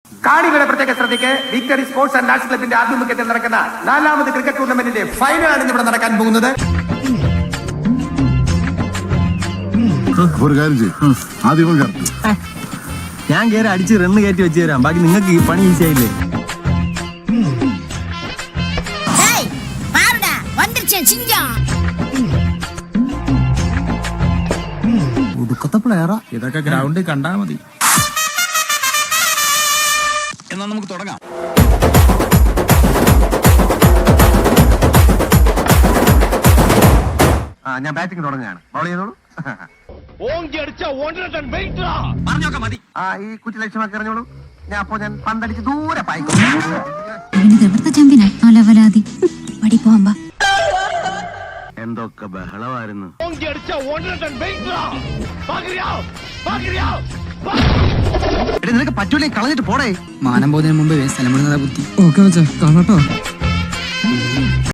കാണികളുടെ പ്രത്യേക ശ്രദ്ധയ്ക്ക് വിക്ടറി സ്പോർട്സ് ആൻഡ് ആർട്സ് ക്ലബിന്റെ ആഭിമുഖ്യത്തിൽ നടക്കുന്ന 4ാമത് ക്രിക്കറ്റ് ടൂർണമെന്റിന്റെ ഫൈനലാണ് ഇവിടെ നടക്കാൻ പോകുന്നത്. ഞാൻ കയറി അടിച്ച് റണ്ണ് കയറ്റി വെച്ച് തരാം. ബാക്കി നിങ്ങൾക്ക് ഈ പണി ഈസി ആയില്ലേ? ഒടുക്കത്തെ പ്ലെയറാ. ഇതൊക്കെ ഗ്രൗണ്ടിൽ കണ്ടാ മതി. എന്നാ നമുക്ക് തുടങ്ങാം. ഞാൻ ബാറ്റിംഗ് തുടങ്ങുകയാണ്. ബൗൾ ചെയ്തോളൂ. പറഞ്ഞൊക്കെ മതി. ഈ കുറ്റി ലക്ഷ്യമാക്കി എറിഞ്ഞോളൂ. ഞാൻ പന്തടിച്ച് ദൂരെ പായിക്കും. എന്തൊക്കെ ബഹളമായിരുന്നു. നിനക്ക് പറ്റൂലേ, കളഞ്ഞിട്ട് പോടേ. മാനം പോകുന്നതിന് മുമ്പ് സ്ഥലം വിടുന്നതാ ബുദ്ധി. ഓക്കെ കാണട്ടോ.